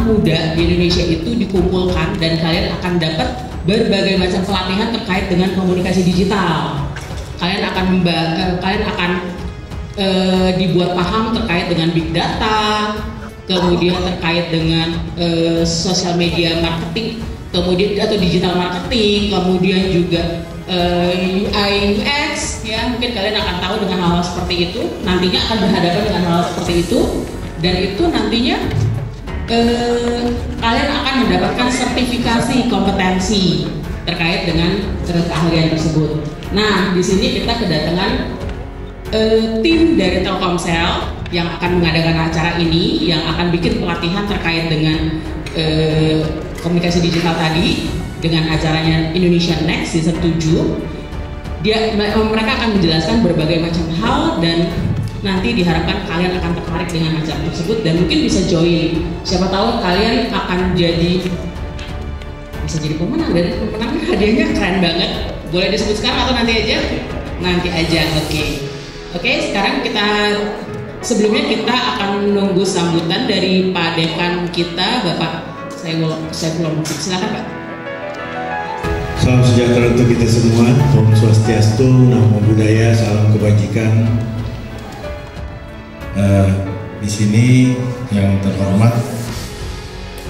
anak muda di Indonesia itu dikumpulkan dan kalian akan dapat berbagai macam pelatihan terkait dengan komunikasi digital. Kalian akan dibuat paham terkait dengan big data, kemudian terkait dengan sosial media marketing, kemudian atau digital marketing, kemudian juga UI UX, ya mungkin kalian akan tahu dengan hal-hal seperti itu. Nantinya akan berhadapan dengan hal seperti itu, dan itu nantinya kalian akan mendapatkan sertifikasi kompetensi terkait dengan keahlian tersebut. Nah, di sini kita kedatangan tim dari Telkomsel yang akan mengadakan acara ini, yang akan bikin pelatihan terkait dengan komunikasi digital tadi dengan acaranya Indonesia Next Season 7. Mereka akan menjelaskan berbagai macam hal dan nanti diharapkan kalian akan tertarik dengan acara tersebut dan mungkin bisa join. Siapa tahu kalian akan bisa jadi pemenang, dan pemenang hadiahnya keren banget. Boleh disebut sekarang atau nanti aja? Nanti aja, oke. Sekarang sebelumnya kita akan menunggu sambutan dari Pak Dekan kita, Bapak Saifullah Muhammad. Silakan Pak. Salam sejahtera untuk kita semua. Om Swastiastu, Namo Buddhaya, salam kebajikan. Di sini yang terhormat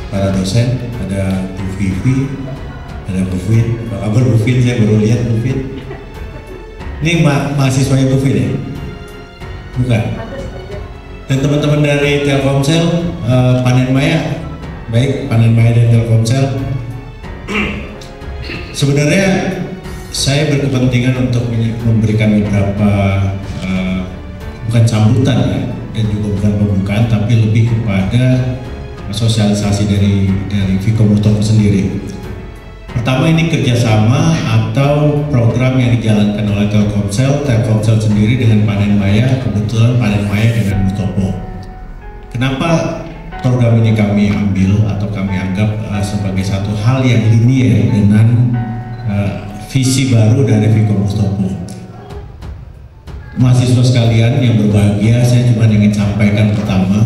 para dosen, ada Bu Vivi, ada Bu Fin. Apa kabar Bu Fin? Saya baru lihat Bu Fin. Ini mahasiswa Bu Fin ya? Bukan. Dan teman-teman dari Telkomsel, Panen Maya, baik Panen Maya dan Telkomsel. Sebenarnya saya berkepentingan untuk memberikan beberapa bukan sambutan ya, dan juga bukan pembukaan, tapi lebih kepada sosialisasi dari Viko Mustopo sendiri. Pertama, ini kerjasama atau program yang dijalankan oleh Telkomsel sendiri dengan Panen Maya, kebetulan Panen Maya dengan Mustopo. Kenapa program ini kami ambil atau kami anggap sebagai satu hal yang linier dengan visi baru dari Viko Mustopo? Mahasiswa sekalian yang berbahagia, saya cuma ingin sampaikan pertama,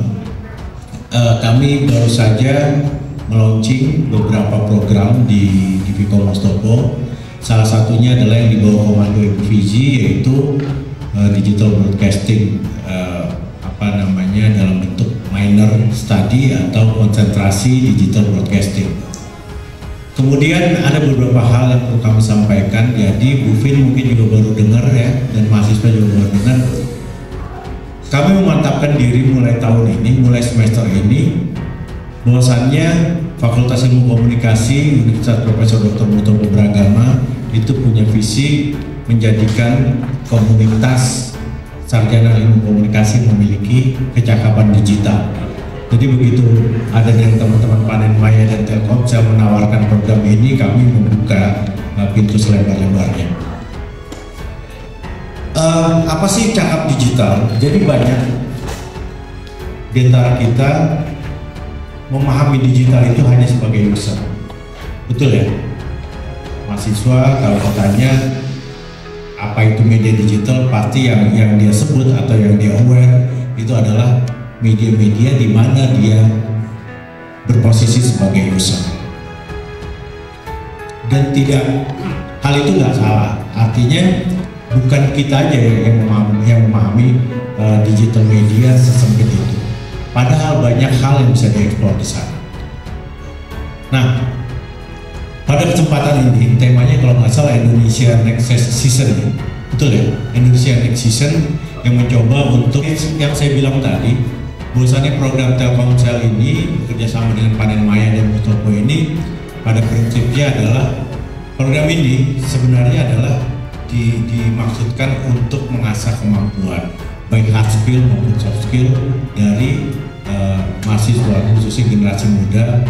kami baru saja melaunching beberapa program di Viko Mustopo. Salah satunya adalah yang di bawah komando Ibu Fiji, yaitu digital broadcasting, dalam bentuk minor study atau konsentrasi digital broadcasting. Kemudian ada beberapa hal yang perlu kami sampaikan. Jadi Bu Fin mungkin juga baru dengar ya, dan mahasiswa juga baru dengar. Kami memantapkan diri mulai tahun ini, mulai semester ini, bahwasannya Fakultas Ilmu Komunikasi Universitas Profesor Dr. Mustopo Beragama itu punya visi menjadikan komunitas sarjana ilmu komunikasi memiliki kecakapan digital. Jadi begitu ada dari teman-teman Panen Maya dan Telkomsel menawarkan program ini, kami membuka pintu selebar-lebarnya. Apa sih cakap digital? Jadi banyak di antara kita memahami digital itu hanya sebagai user. Betul ya? Mahasiswa kalau katanya apa itu media digital, pasti yang dia sebut atau yang dia aware itu adalah media-media di mana dia berposisi sebagai user. Dan hal itu nggak salah. Artinya bukan kita aja yang memahami digital media sesempit itu. Padahal banyak hal yang bisa dieksplor di sana. Nah, pada kesempatan ini temanya kalau nggak salah Indonesia Next Season, betul ya? Indonesia Next Season yang mencoba untuk yang saya bilang tadi, bahwasannya program Telkomsel ini bekerjasama dengan Panen Maya dan Mustopo ini pada prinsipnya adalah program ini sebenarnya adalah dimaksudkan untuk mengasah kemampuan baik hard skill maupun soft skill dari mahasiswa khususnya generasi muda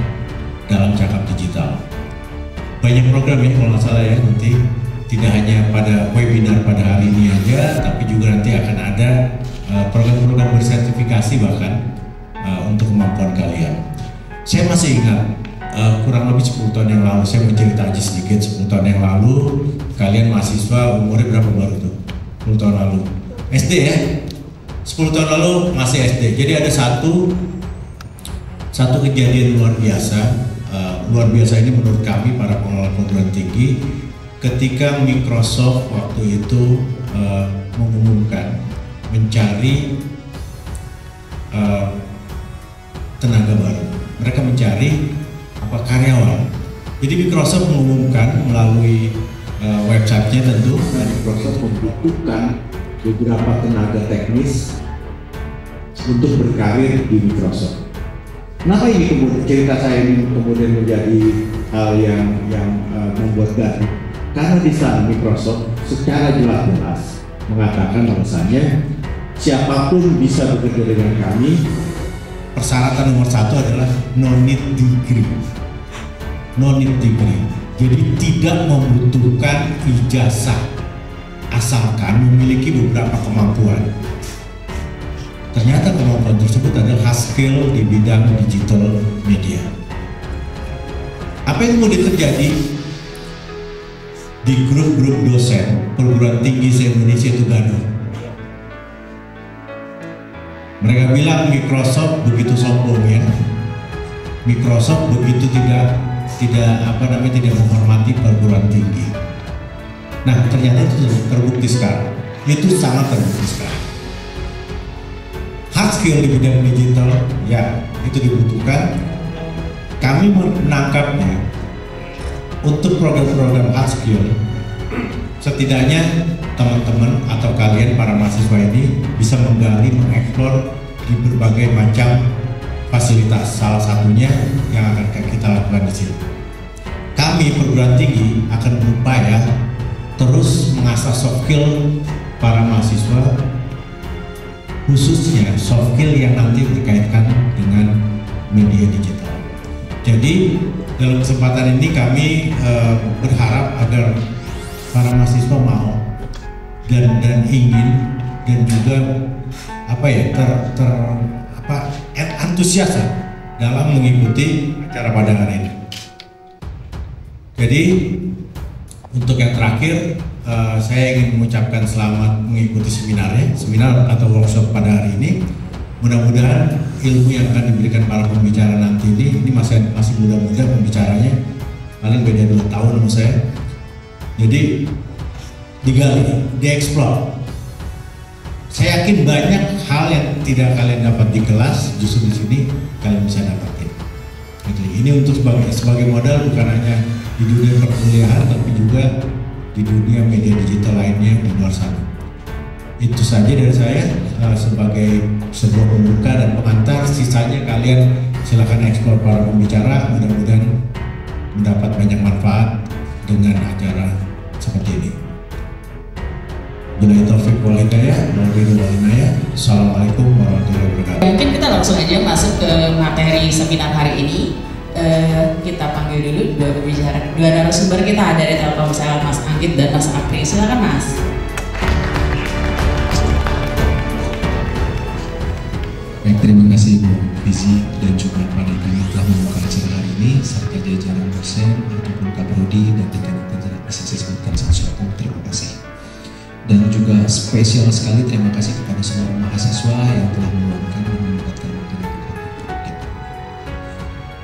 dalam cakap digital. Banyak program ya kalau nggak salah ya, nanti tidak hanya pada webinar pada hari ini aja, tapi juga nanti akan ada program-program bersertifikasi bahkan untuk kemampuan kalian. Saya masih ingat kurang lebih 10 tahun yang lalu, saya mau cerita aja sedikit. 10 tahun yang lalu, kalian mahasiswa umurnya berapa baru tuh? 10 tahun lalu SD ya? 10 tahun lalu masih SD. Jadi ada satu satu kejadian luar biasa ini menurut kami para pengelola perguruan tinggi ketika Microsoft waktu itu mengumumkan mencari tenaga baru. Mereka mencari karyawan. Jadi Microsoft mengumumkan melalui websitenya tentu, dan Microsoft membutuhkan beberapa tenaga teknis untuk berkarir di Microsoft. Kenapa ini kemudian cerita saya ini kemudian menjadi hal yang membuat gaduh? Karena di sana Microsoft secara jelas mengatakan bahwasanya siapapun bisa bekerja dengan kami. Persyaratan nomor satu adalah no need degree. Jadi tidak membutuhkan ijazah asalkan memiliki beberapa kemampuan. Ternyata kemampuan tersebut adalah hard skill di bidang digital media. Apa yang kemudian terjadi di grup-grup dosen perguruan tinggi se-Indonesia itu gaduh. Mereka bilang Microsoft begitu sombong ya. Microsoft begitu tidak menghormati perguruan tinggi. Nah, ternyata itu terbukti sekarang. Itu sangat terbukti sekarang. Hard skill di bidang digital ya itu dibutuhkan. Kami menangkapnya untuk program-program hard skill. Setidaknya teman-teman atau kalian para mahasiswa ini bisa menggali, mengeksplor di berbagai macam fasilitas. Salah satunya yang akan kita lakukan di sini. Kami perguruan tinggi akan berupaya terus mengasah soft skill para mahasiswa, khususnya soft skill yang nanti dikaitkan dengan media digital. Jadi dalam kesempatan ini kami berharap agar para mahasiswa mau dan ingin dan juga antusias dalam mengikuti acara pada hari ini. Jadi untuk yang terakhir saya ingin mengucapkan selamat mengikuti seminar atau workshop pada hari ini. Mudah-mudahan ilmu yang akan diberikan para pembicara nanti ini masih muda-muda pembicaranya, paling beda 2 tahun sama saya. Jadi digali, dieksplor. Saya yakin banyak hal yang tidak kalian dapat di kelas, justru di sini kalian bisa dapatin. Jadi ini untuk sebagai modal bukan hanya di dunia perkuliahan, tapi juga di dunia media digital lainnya di luar sana. Itu saja dari saya sebagai sebuah pembuka dan pengantar. Sisanya kalian silakan eksplor para pembicara. Mudah-mudahan mendapat banyak manfaat dengan acara seperti ini. Billahi taufiq wal hidayah. Assalamualaikum warahmatullahi wabarakatuh. Mungkin kita langsung aja masuk ke materi seminar hari ini. Kita panggil dulu dua narasumber kita dari Telkomsel, Mas Anggit dan Mas Apri. Silakan Mas. Baik, terima kasih Bu Fizi dan juga Pak Dekan yang telah membuka acara hari ini, serta jajaran dosen ataupun kaprodi dan dekan yang bisa saya sebutkan satu-satu. Terima kasih. Dan juga spesial sekali terima kasih kepada semua mahasiswa yang telah meluangkan dan mendapatkan waktu di kami.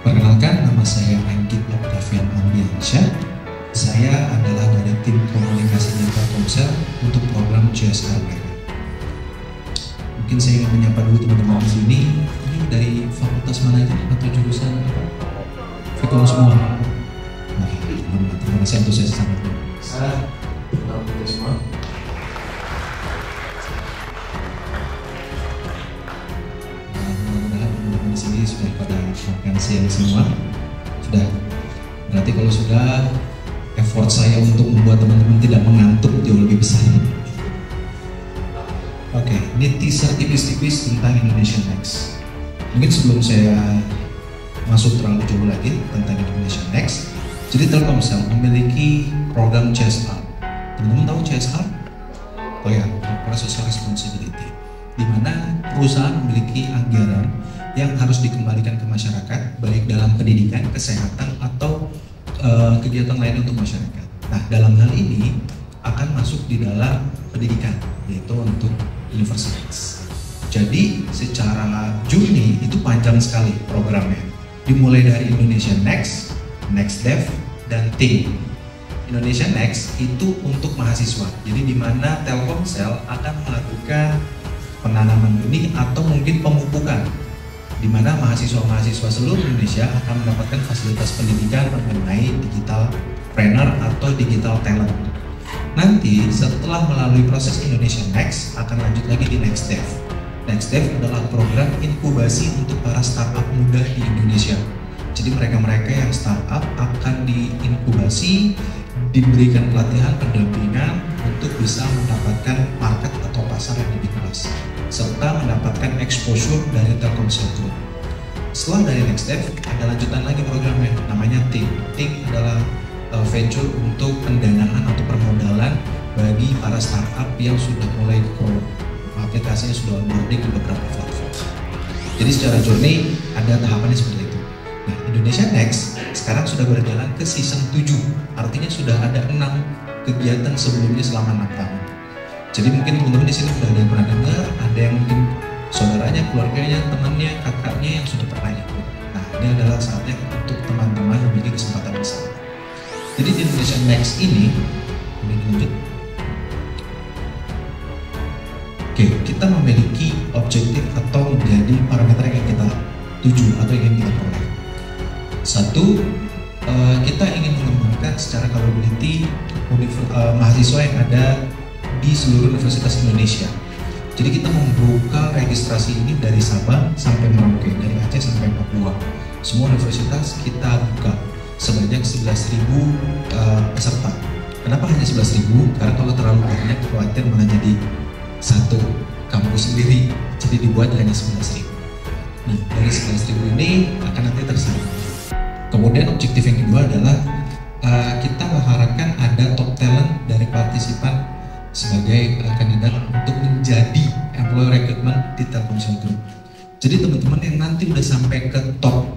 Perkenalkan, nama saya Anggit Octavian Ambiansyah. Saya adalah dari tim komunikasinya Telkomsel untuk program CSR Merah. Mungkin saya ingin menyapa dulu teman-teman di sini. Ini dari fakultas mana aja atau jurusan apa? Fikom semua. Nah, terima kasih antusias sangat. Saya semua. Mudah-mudahan teman-teman di sini sudah pada makan siang semua. Sudah. Berarti kalau sudah, effort saya untuk membuat teman-teman tidak mengantuk jauh lebih besar. Oke, ini teaser tipis-tipis tentang Indonesia Next. Mungkin sebelum saya masuk terlalu jauh lagi tentang Indonesia Next, jadi Telkomsel memiliki program CSR. Teman-teman tahu CSR? Oh ya, Corporate Social Responsibility, di mana perusahaan memiliki anggaran yang harus dikembalikan ke masyarakat, baik dalam pendidikan, kesehatan, atau kegiatan lain untuk masyarakat. Nah, dalam hal ini akan masuk di dalam pendidikan, yaitu untuk universitas. Jadi secara journey itu panjang sekali programnya. Dimulai dari Indonesia Next, Next Dev, dan Think. Indonesia Next itu untuk mahasiswa. Jadi di mana Telkomsel akan melakukan penanaman benih atau mungkin pemupukan, di mana mahasiswa-mahasiswa seluruh Indonesia akan mendapatkan fasilitas pendidikan mengenai digital trainer atau digital talent. Nanti setelah melalui proses Indonesia Next akan lanjut lagi di Next Dev. Next Dev adalah program inkubasi untuk para startup muda di Indonesia. Jadi mereka-mereka yang startup akan diinkubasi, diberikan pelatihan, pendampingan untuk bisa mendapatkan market atau pasar yang lebih luas, serta mendapatkan exposure dari Telkomsel Group. Setelah dari Next Dev, ada lanjutan lagi programnya, namanya Think. Think adalah venture untuk pendanaan atau permodalan bagi para startup yang sudah mulai aplikasinya sudah onboarding di beberapa platform. Jadi secara journey ada tahapannya seperti itu. Nah, Indonesia Next sekarang sudah berjalan ke season 7, artinya sudah ada 6 kegiatan sebelumnya selama 6 tahun. Jadi mungkin teman-teman di sini sudah ada yang pernah dengar, ada yang mungkin saudaranya, keluarganya, temannya, kakaknya yang sudah pernah ikut. Nah, ini adalah saatnya untuk teman-teman memiliki kesempatan besar. Jadi di Indonesia Next ini lanjut. Oke, kita memiliki objektif atau menjadi parameter yang kita tuju atau yang kita peroleh. Satu, kita ingin mengembangkan secara capability mahasiswa yang ada di seluruh universitas Indonesia. Jadi kita membuka registrasi ini dari Sabang sampai Merauke, dari Aceh sampai Papua. Semua universitas kita buka sebanyak 11.000 peserta. Kenapa hanya 11.000? Karena kalau terlalu banyak khawatir malah jadi satu kampus sendiri, jadi dibuat hanya 11.000. Nah, dari 11.000 ini akan nanti tersaring. Kemudian objektif yang kedua adalah kita mengharapkan ada top talent dari partisipan sebagai kandidat untuk menjadi employee recruitment di Telkomsel Group. Jadi teman-teman yang nanti udah sampai ke top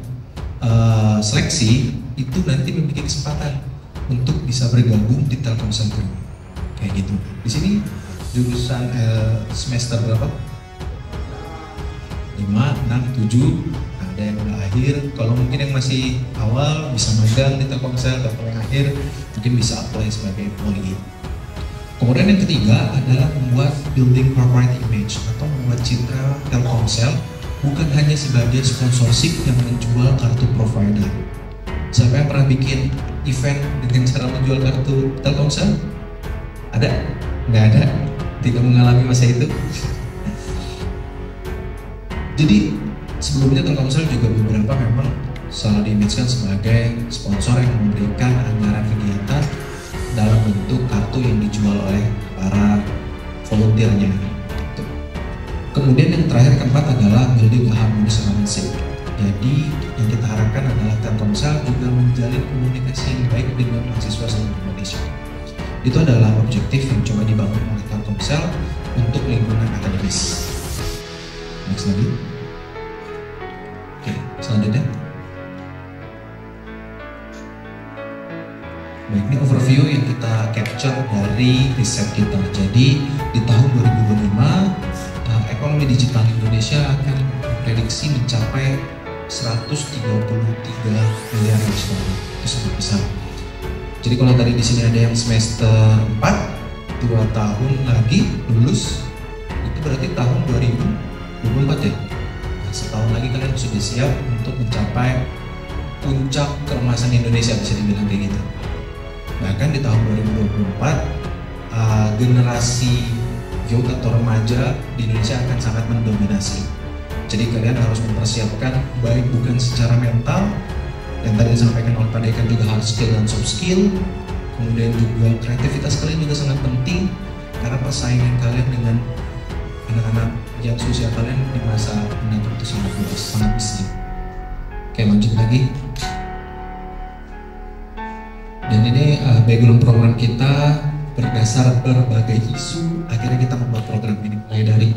seleksi itu nanti memiliki kesempatan untuk bisa bergabung di Telkomsel Group. Kayak gitu. Di sini jurusan semester berapa? 5, 6, 7. Ada yang udah akhir. Kalau mungkin yang masih awal bisa magang di Telkomsel, kalau yang akhir mungkin bisa apply sebagai employee. Kemudian yang ketiga adalah membuat building corporate image atau membuat citra Telkomsel bukan hanya sebagai sponsorship yang menjual kartu provider. Siapa yang pernah bikin event dengan cara menjual kartu Telkomsel? Ada? Nggak ada? Tidak mengalami masa itu. Jadi sebelumnya Telkomsel juga beberapa memang selalu diimagekan sebagai sponsor yang memberikan anggaran kegiatan dalam bentuk kartu yang dijual oleh para volunteernya. Kemudian yang terakhir keempat adalah building a harmonious relationship. Jadi yang kita harapkan adalah Telkomsel juga menjalin komunikasi yang baik dengan mahasiswa seluruh Indonesia. Itu adalah objektif yang coba dibangun oleh Telkomsel untuk lingkungan akademis. Next lagi. Oke, selanjutnya. Baik, ini overview yang kita capture dari riset kita. Jadi di tahun 2025 ekonomi digital Indonesia akan diprediksi mencapai 133 miliar US dollar. Itu sangat besar. Jadi kalau tadi di sini ada yang semester 4, 2 tahun lagi lulus, itu berarti tahun 2024 ya. Nah, setahun lagi kalian sudah siap untuk mencapai puncak keemasan Indonesia, bisa dibilang kayak gitu. Bahkan di tahun 2024 generasi youth atau remaja di Indonesia akan sangat mendominasi. Jadi kalian harus mempersiapkan baik bukan secara mental, yang tadi disampaikan oleh Pak Dekan juga hard skill dan soft skill, kemudian juga kreativitas kalian juga sangat penting karena persaingan kalian dengan anak-anak yang seusia kalian di masa mendatang itu sangat luas, sangat besar. Oke, lanjut lagi. Dan ini background program kita berdasar berbagai isu, akhirnya kita membuat program ini mulai dari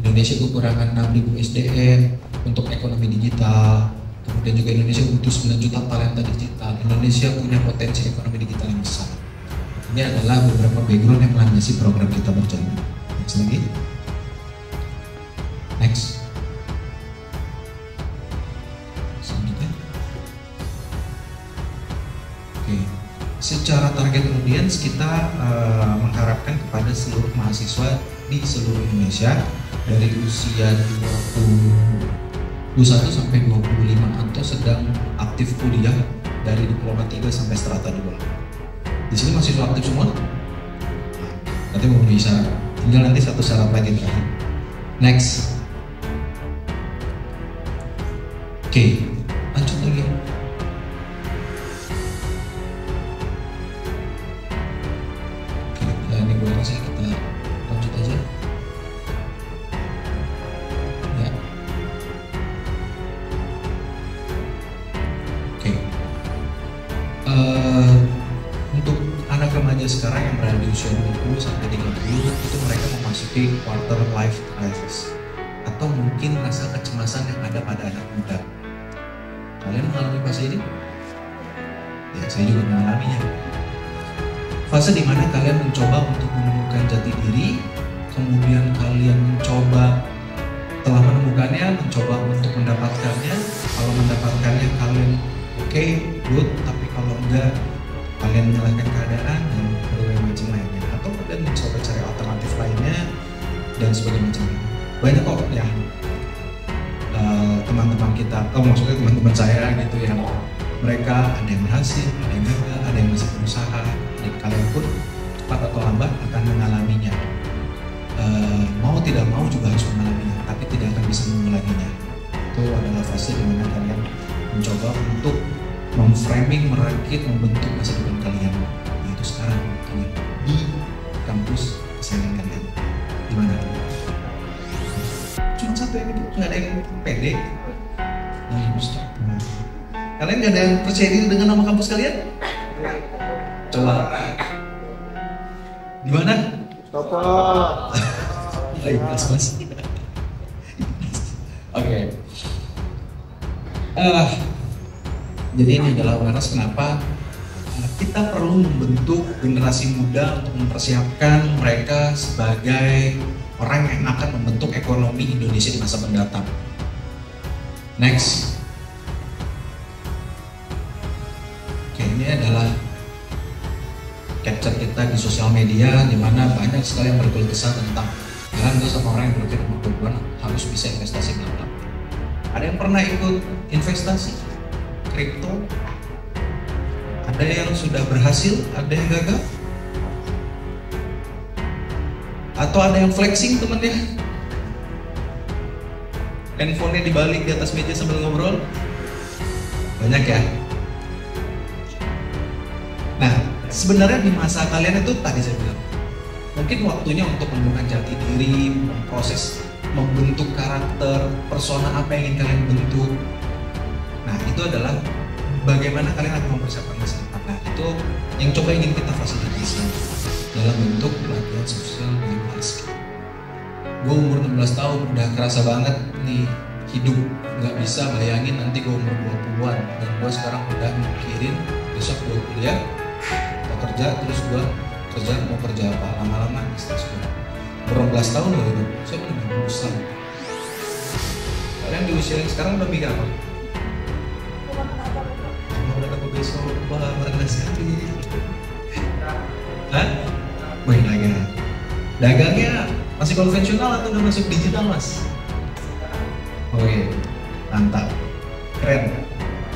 Indonesia kekurangan 6.000 SDM untuk ekonomi digital, kemudian juga Indonesia butuh 9 juta talenta digital, Indonesia punya potensi ekonomi digital yang besar. Ini adalah beberapa background yang melandasi program kita berjalan. Next lagi. Next. Selanjutnya. Oke. Secara target audience kita mengharapkan kepada seluruh mahasiswa di seluruh Indonesia dari usia 21 sampai 25 atau sedang aktif kuliah dari diploma 3 sampai strata 2. Di sini mahasiswa aktif semua? Nanti mau bisa. Tinggal nanti satu syarat lagi terakhir. Next. Oke, lanjut lagi. Oke, ini gue rasa kita lanjut aja. Ya. Oke. Untuk anak remaja sekarang yang berada di usia 20 sampai 30 itu mereka memasuki quarter life crisis atau mungkin rasa kecemasan yang ada pada anak muda. Kalian mengalami fase ini? Ya, saya juga mengalaminya. Fase di mana kalian mencoba untuk menemukan jati diri, kemudian kalian telah menemukannya, mencoba untuk mendapatkannya. Kalau mendapatkannya kalian oke, good, tapi kalau enggak, kalian menyalahkan keadaan dan berbagai macam lainnya. Atau kalian mencoba cari alternatif lainnya dan sebagainya macamnya. Banyak kok yang teman-teman kita, maksudnya teman-teman saya gitu yang mereka ada yang berhasil, ada yang gagal, ada yang masih berusaha, dan kalian pun cepat atau lambat akan mengalaminya. Mau tidak mau juga harus mengalaminya, tapi tidak akan bisa mengulanginya. Itu adalah fase di mana kalian mencoba untuk memframing, merakit, membentuk masa depan kalian. Yaitu sekarang kalian di kampus kesayangan kalian. Gimana? Cuma satu yang itu, nggak ada yang pede. Kalian nggak ada yang percaya diri dengan nama kampus kalian? Coba. Di mana? Apa? Ayo, mas. Oke. Jadi ini adalah awareness kenapa kita perlu membentuk generasi muda untuk mempersiapkan mereka sebagai orang yang akan membentuk ekonomi Indonesia di masa mendatang. Next. Oke, ini adalah capture kita di sosial media, di mana banyak sekali yang berkeluh kesah tentang kalian tuh sama orang yang berpikir kemampuan harus bisa investasi berapa. Ada yang pernah ikut investasi kripto? Ada yang sudah berhasil, ada yang gagal? Atau ada yang flexing temennya? Handphonenya dibalik di atas meja sambil ngobrol? Banyak ya? Nah, sebenarnya di masa kalian itu tadi saya bilang, mungkin waktunya untuk menemukan jati diri, memproses, membentuk karakter, persona apa yang ingin kalian bentuk. Nah, itu adalah bagaimana kalian akan mempersiapkan masa depan. Nah, itu yang coba ingin kita fasilitasi dalam bentuk pelatihan sosial media skill. Gue umur 16 tahun udah kerasa banget nih hidup, nggak bisa bayangin nanti gue umur 20-an, dan gue sekarang udah mikirin besok gue kuliah atau kerja, terus gue kerja mau kerja apa, lama-lama stres gue. Ber-12 tahun loh hidup, saya udah bosan. Kalian di usia yang sekarang udah mikir apa? Mau datang ke besok, wah berenang sekali. Hah? Wih, dagang. Dagangnya masih konvensional atau udah masuk digital, Mas? Oke, mantap. Keren.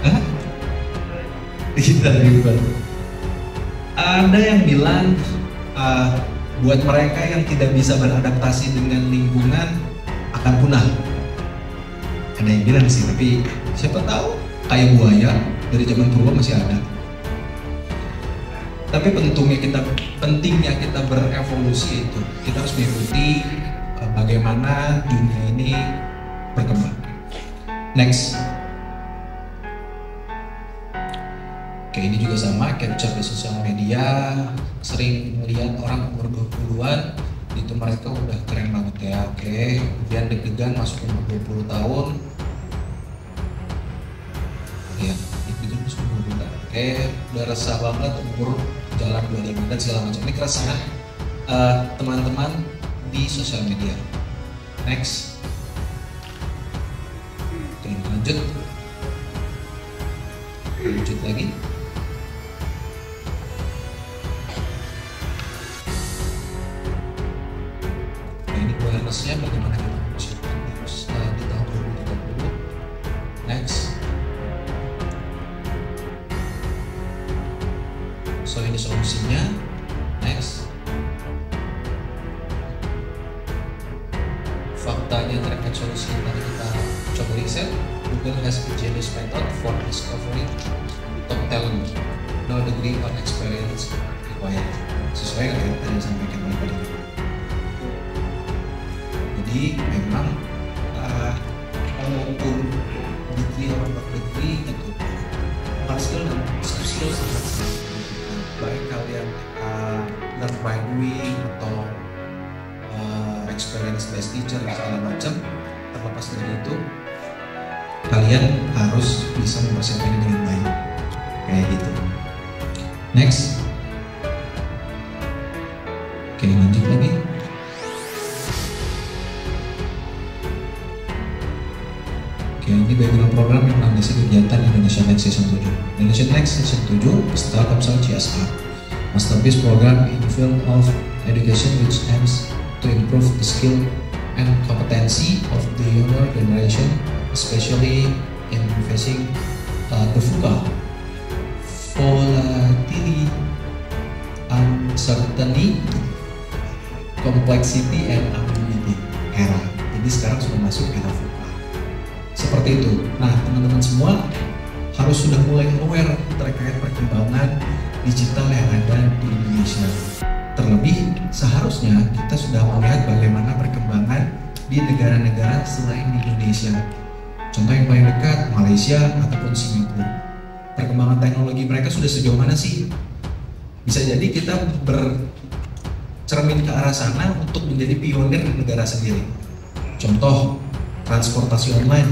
Hah? Digital juga. Ada yang bilang buat mereka yang tidak bisa beradaptasi dengan lingkungan akan punah. Ada yang bilang sih, tapi siapa tahu kayak buaya dari zaman purba masih ada. Tapi pentingnya kita berevolusi itu kita harus mengikuti bagaimana dunia ini berkembang. Next. Oke, ini juga sama, capture di sosial media. Sering melihat orang umur 20-an itu mereka udah keren banget ya. Oke, kemudian deg-degan masuk umur 20 tahun. Ya, deg-degan masuk umur 20 tahun. Oke, udah resah banget umur jalan 25 dan segala macam. Ini keresahan teman-teman di sosial media. Next. lanjut lagi. Nah, ini awareness-nya bagaimana kita mempersiapkan di tahun 2030. Next. So ini solusinya. Next. Faktanya terkait solusi yang tadi kita coba riset, Google has a genius method for discovering top talent. No degree or experience required. Sesuai dengan yang tadi disampaikan oleh Pak Didi. Jadi memang walaupun degree or not degree itu hard skill dan soft skill sangat baik kalian learn by doing atau experience based teacher segala macam, terlepas dari itu kalian harus bisa mempersiapkan dengan baik kayak gitu. Next. Oke, lanjut lagi. Oke, ini background program yang melandasi kegiatan Indonesia Next Season 7. Indonesia Next Season 7 is Telkomsel CSR, masterpiece program in field of education which aims to improve the skill and competency of the younger generation, especially in facing the VUCA, volatility, uncertainty, complexity, and ambiguity era. Jadi sekarang sudah masuk era VUCA. Seperti itu. Nah, teman-teman semua harus sudah mulai aware terkait perkembangan digital yang ada di Indonesia. Terlebih seharusnya kita sudah melihat bagaimana perkembangan di negara-negara selain di Indonesia. Contoh yang paling dekat, Malaysia ataupun Singapura. Perkembangan teknologi mereka sudah sejauh mana sih? Bisa jadi kita bercermin ke arah sana untuk menjadi pionir di negara sendiri. Contoh, transportasi online.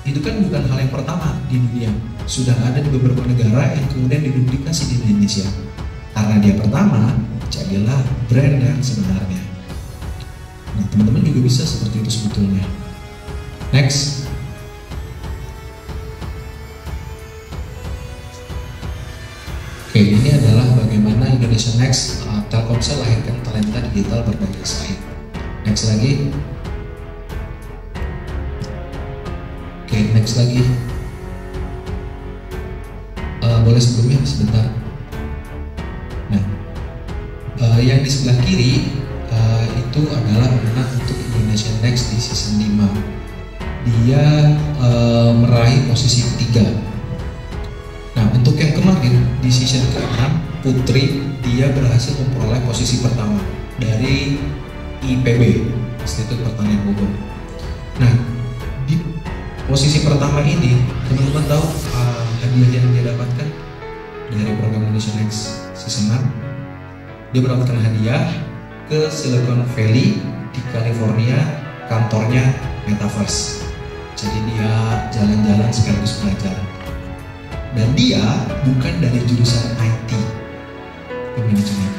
Itu kan bukan hal yang pertama di dunia. Sudah ada di beberapa negara yang kemudian diduplikasi di Indonesia. Karena dia pertama, jadilah brand yang sebenarnya. Nah, teman-teman juga bisa seperti itu sebetulnya. Next. Oke, ini adalah bagaimana Indonesia Next Telkomsel lahirkan talenta digital berbagai site. Next lagi. Oke, next lagi. Boleh sebelumnya sebentar. Nah, yang di sebelah kiri itu adalah pemenang untuk Indonesia Next di season 5. Dia meraih posisi ketiga. Nah, untuk yang kemarin di season ke-6, Putri, dia berhasil memperoleh posisi pertama dari IPB, Institut Pertanian Bogor. Nah, di posisi pertama ini, teman-teman tahu hadiah yang dia dapatkan dari program Indonesia Next season 6. Dia mendapatkan hadiah ke Silicon Valley di California, kantornya Metaverse. Jadi dia jalan-jalan sekaligus belajar. Dan dia bukan dari jurusan IT, manajemen.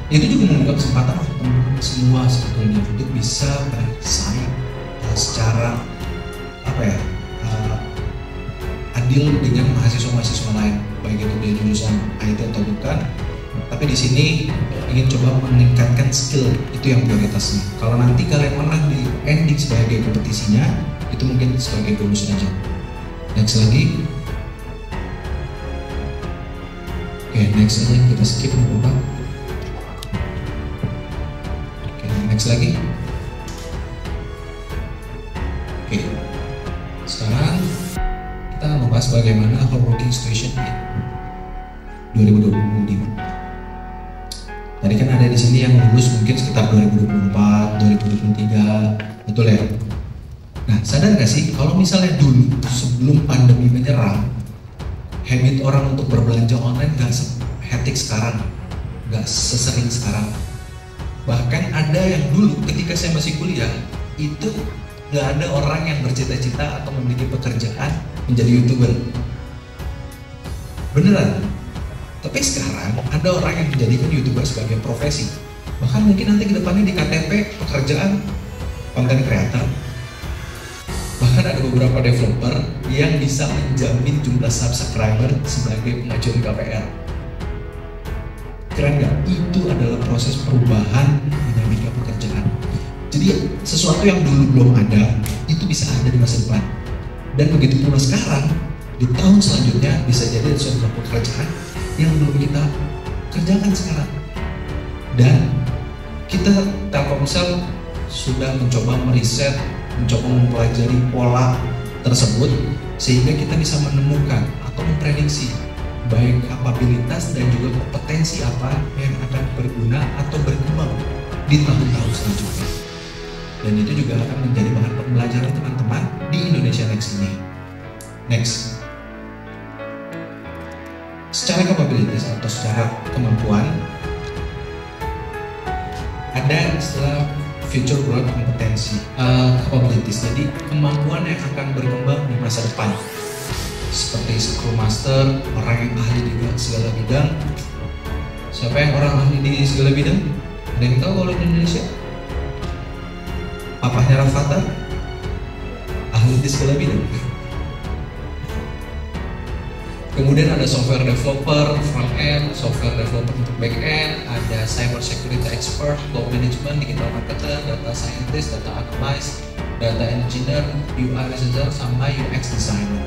Itu juga membuka kesempatan untuk teman-teman semua sebetulnya untuk bisa bersaing secara adil dengan mahasiswa-mahasiswa lain, baik itu di jurusan IT atau bukan. Tapi di sini ingin coba meningkatkan skill, itu yang prioritasnya. Kalau nanti kalian menang di ending sebagai kompetisinya, itu mungkin sebagai bonus aja. Next lagi. Oke, next aja kita skip beberapa. Oke, next lagi. Oke, sekarang kita membahas bagaimana our working situation in 2025. Tadi kan ada di sini yang lulus mungkin sekitar 2024, 2023, betul ya? Nah, sadar gak sih kalau misalnya dulu sebelum pandemi menyerang, habit orang untuk berbelanja online gak se-hectic sekarang, gak sesering sekarang. Bahkan ada yang dulu ketika saya masih kuliah, itu gak ada orang yang bercita-cita atau memiliki pekerjaan menjadi YouTuber. Beneran. Tapi sekarang ada orang yang menjadikan YouTuber sebagai profesi. Bahkan mungkin nanti ke depannya di KTP pekerjaan content creator, bahkan ada beberapa developer yang bisa menjamin jumlah subscriber sebagai pengajuan KPR. Keren nggak? Itu adalah proses perubahan dinamika pekerjaan. Jadi sesuatu yang dulu belum ada, itu bisa ada di masa depan. Dan begitu pula sekarang, di tahun selanjutnya bisa jadi ada suatu pekerjaan yang belum kita kerjakan sekarang. Dan kita Telkomsel sudah mencoba meriset, mencoba mempelajari pola tersebut sehingga kita bisa menemukan atau memprediksi baik kapabilitas dan juga kompetensi apa yang akan berguna atau berkembang di tahun-tahun selanjutnya. Dan itu juga akan menjadi bahan pembelajaran teman-teman di Indonesia Next ini. Next, secara kapabilitas atau secara kemampuan, ada istilah future growth kompetensi, capabilities. Jadi kemampuan yang akan berkembang di masa depan, seperti Scrum Master, orang yang ahli di segala bidang. Siapa yang orang ahli di segala bidang? Ada yang tahu kalau di Indonesia? Papahnya Rafathar, ahli di segala bidang. Kemudian ada software developer front end, software developer untuk back end, ada cyber security expert, cloud management, digital marketer, data scientist, data analyst, data engineer, UI researcher, sama UX designer.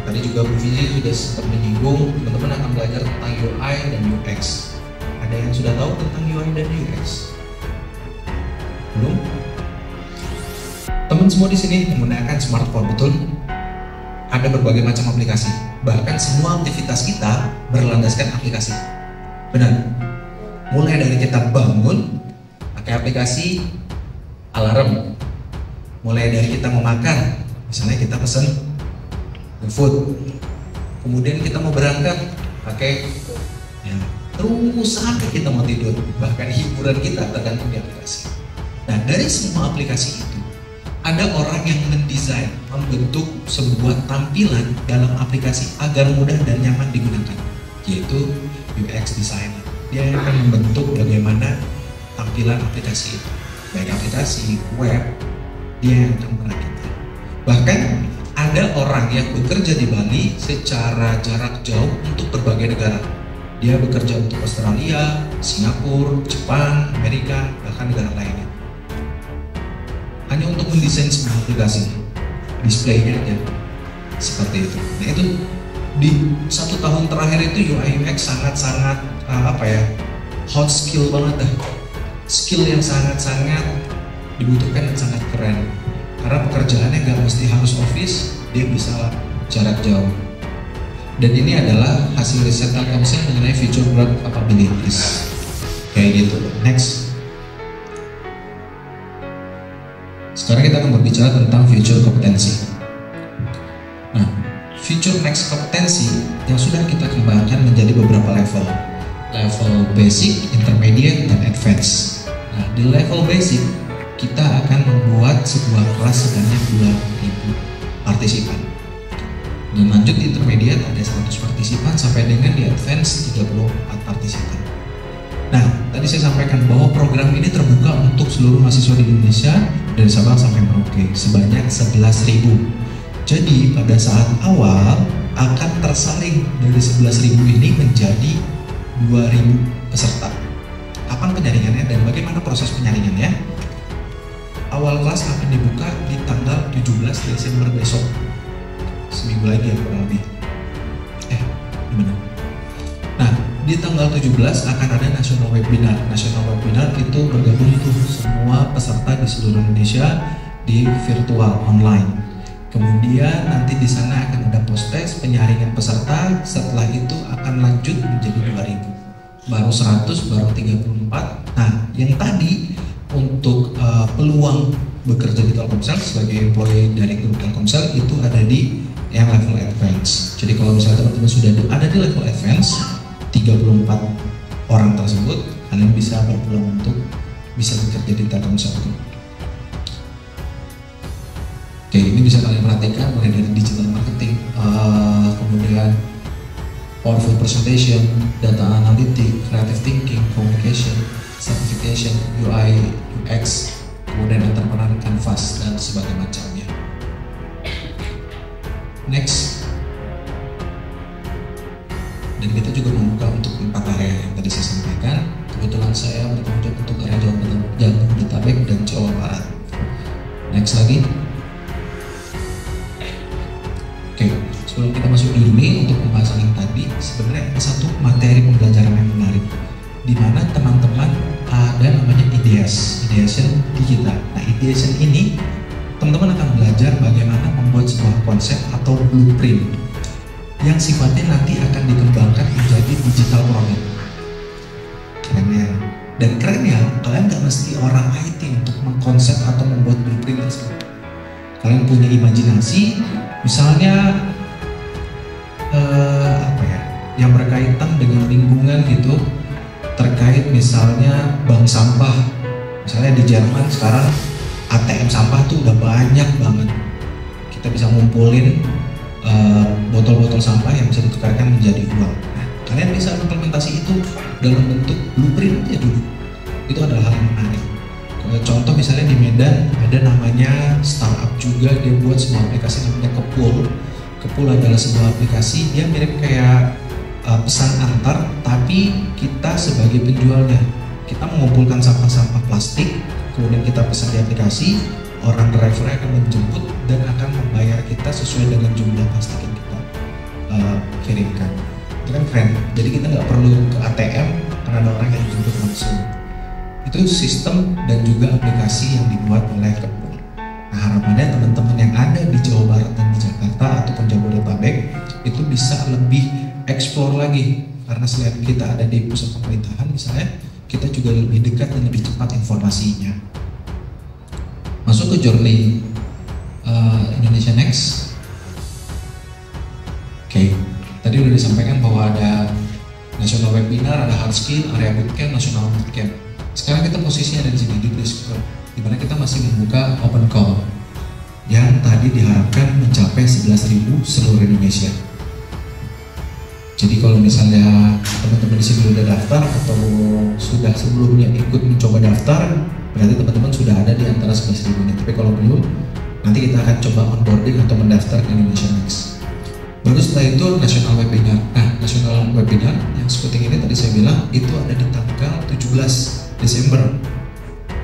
Tadi juga Bu Vizi sudah sempat menyinggung, teman-teman akan belajar tentang UI dan UX. Ada yang sudah tahu tentang UI dan UX? Belum? Teman semua di sini menggunakan smartphone, betul? Ada berbagai macam aplikasi. Bahkan semua aktivitas kita berlandaskan aplikasi. Benar? Mulai dari kita bangun, pakai aplikasi alarm. Mulai dari kita mau makan, misalnya kita pesen GoFood. Kemudian kita mau berangkat, pakai ya, terus sampai kita mau tidur. Bahkan hiburan kita tergantung di aplikasi. Nah, dari semua aplikasi itu, ada orang yang mendesain, membentuk sebuah tampilan dalam aplikasi agar mudah dan nyaman digunakan, yaitu UX designer. Dia akan membentuk bagaimana tampilan aplikasi itu, baik aplikasi, web, dia yang akan merakitnya. Bahkan ada orang yang bekerja di Bali secara jarak jauh untuk berbagai negara. Dia bekerja untuk Australia, Singapura, Jepang, Amerika, bahkan negara lainnya. Hanya untuk mendesain sebuah aplikasi, displaynya aja seperti itu. Nah itu di 1 tahun terakhir itu UI UX sangat-sangat hot skill banget dah. Skill yang sangat-sangat dibutuhkan dan sangat keren. Karena pekerjaannya nggak mesti harus office, dia bisa jarak jauh. Dan ini adalah hasil riset Telkomsel mengenai future growth capabilities. Kayak gitu. Next. Sekarang kita akan berbicara tentang future kompetensi. Nah, future next kompetensi yang sudah kita kembangkan menjadi beberapa level. Level basic, intermediate, dan advance. Nah, di level basic kita akan membuat sebuah kelas sebanyak 2.000 partisipan. Dan lanjut di intermediate ada 100 partisipan sampai dengan di advance 34 partisipan. Nah, tadi saya sampaikan bahwa program ini terbuka untuk seluruh mahasiswa di Indonesia dari Sabang sampai Merauke sebanyak 11.000. Jadi pada saat awal akan tersaring dari 11.000 ini menjadi 2.000 peserta. Kapan penyaringannya dan bagaimana proses penyaringannya? Awal kelas akan dibuka di tanggal 17 Desember besok. Seminggu lagi ya kurang lebih. Gimana? Nah, di tanggal 17 akan ada national webinar. National webinar itu bergabung tuh semua peserta di seluruh Indonesia di virtual online. Kemudian nanti di sana akan ada post-test penyaringan peserta. Setelah itu akan lanjut menjadi 2.000. Baru 100, baru 34. Nah, yang tadi untuk peluang bekerja di Telkomsel sebagai employee dari grup Telkomsel itu ada di yang level advance. Jadi kalau misalnya teman-teman sudah ada di level advance 34 orang tersebut, kalian bisa berpeluang untuk bisa bekerja di Telkomsel. Oke, ini bisa kalian perhatikan mulai dari digital marketing, kemudian powerful presentation, data analytics, creative thinking, communication, certification, UI, UX, kemudian entrepreneur canvas dan sebagainya macamnya. Next, dan kita juga membuka untuk 4 area yang tadi saya sampaikan. Kebetulan saya bertanggung jawab untuk area Jabodetabek dan Jawa Barat. Next lagi. Oke, sebelum kita masuk di sini untuk pembahasan yang tadi, sebenarnya ada satu materi pembelajaran yang menarik, di mana teman-teman ada namanya ideation digital. Nah, ideation ini teman-teman akan belajar bagaimana membuat sebuah konsep atau blueprint yang sifatnya nanti akan dikembangkan menjadi digital product. Keren ya? Dan kerennya, kalian nggak mesti orang IT untuk mengkonsep atau membuat blueprint tersebut. Kalian punya imajinasi, misalnya yang berkaitan dengan lingkungan gitu, terkait misalnya bank sampah. Misalnya di Jerman sekarang ATM sampah tuh udah banyak banget. Kita bisa ngumpulin botol-botol sampah yang bisa ditukarkan menjadi uang. Nah, kalian bisa implementasi itu dalam bentuk blueprint aja dulu. Itu adalah hal yang menarik. Contoh misalnya di Medan ada namanya startup juga, dia buat sebuah aplikasi namanya Kepul. Kepul adalah sebuah aplikasi, dia mirip kayak pesan antar, tapi kita sebagai penjualnya. Kita mengumpulkan sampah-sampah plastik, kemudian kita pesan di aplikasi, orang driver akan menjemput dan akan membayar kita sesuai dengan jumlah plastik yang kita kirimkan. Itu kan keren. Jadi kita nggak perlu ke ATM karena ada orang yang jemput langsung. Itu sistem dan juga aplikasi yang dibuat oleh Kepul. Nah, harapannya teman-teman yang ada di Jawa Barat dan di Jakarta ataupun Jabodetabek itu bisa lebih explore lagi, karena selain kita ada di pusat pemerintahan misalnya, kita juga lebih dekat dan lebih cepat informasinya. Masuk ke journey Indonesia Next. Oke, tadi udah disampaikan bahwa ada national webinar, ada hard skill, area bootcamp, national bootcamp. Sekarang kita posisinya ada di sini di Discord, di mana kita masih membuka open call yang tadi diharapkan mencapai 11.000 seluruh Indonesia. Jadi kalau misalnya teman-teman di sini udah daftar atau sudah sebelumnya ikut mencoba daftar, berarti teman-teman sudah ada di antara 11.000 ini. Tapi kalau belum, nanti kita akan coba onboarding atau mendaftar ke Indonesia Next. Baru setelah itu national webinar. Nah, national webinar yang seperti ini tadi saya bilang itu ada di tanggal 17 Desember.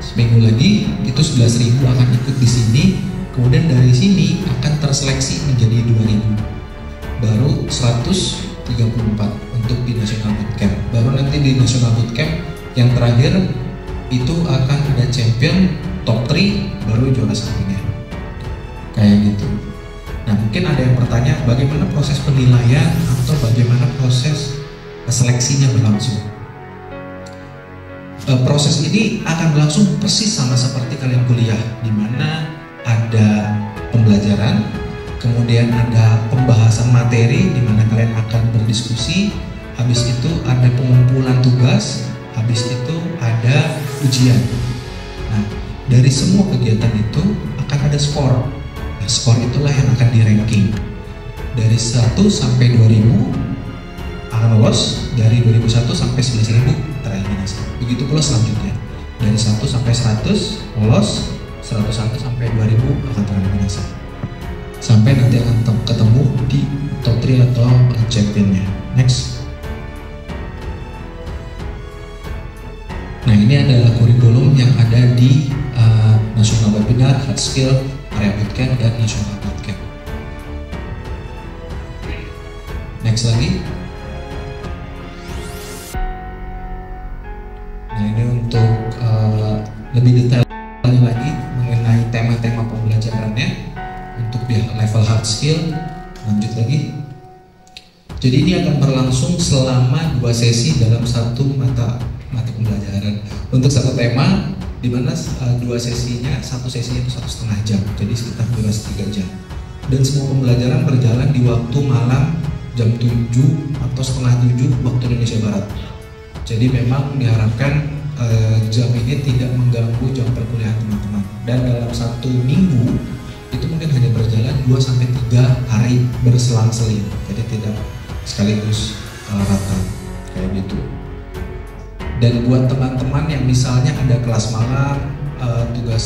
Seminggu lagi itu 11.000 akan ikut di sini. Kemudian dari sini akan terseleksi menjadi 2.000. Baru 134 untuk di National Bootcamp. Baru nanti di National Bootcamp yang terakhir itu akan ada champion top 3 baru juara satunya. Kayak gitu. Nah, mungkin ada yang bertanya bagaimana proses penilaian atau bagaimana proses seleksinya berlangsung. Proses ini akan berlangsung persis sama seperti kalian kuliah, di mana ada pembelajaran, kemudian ada pembahasan materi di mana kalian akan berdiskusi, habis itu ada pengumpulan tugas, habis itu ada ujian. Nah, dari semua kegiatan itu akan ada skor. Nah, skor itulah yang akan di-ranking. Dari 1 sampai 2000 akan lolos, dari 2001 sampai 11.000 tereliminasi. Begitu pula selanjutnya. Dari 1 sampai 100 lolos, 101 sampai 2000 akan tereliminasi. Sampai nanti akan ketemu di top 3 atau championnya. Next. Nah, ini adalah kurikulum yang ada di National Webinar, Hard Skill, Area Bootcamp, dan National Bootcamp. Next lagi. Nah, ini untuk lebih detail lagi mengenai tema-tema pembelajarannya untuk di level hard skill. Lanjut lagi. Jadi ini akan berlangsung selama 2 sesi dalam satu mata pembelajaran untuk satu tema, di mana 2 sesinya, satu sesinya itu 1,5 jam, jadi sekitar durasi 3 jam. Dan semua pembelajaran berjalan di waktu malam jam 7 atau setengah 7 waktu Indonesia Barat. Jadi memang diharapkan jam ini tidak mengganggu jam perkuliahan teman-teman. Dan dalam 1 minggu itu mungkin hanya berjalan 2-3 hari berselang-seling, jadi tidak sekaligus rata kayak gitu. Dan buat teman-teman yang misalnya ada kelas malam tugas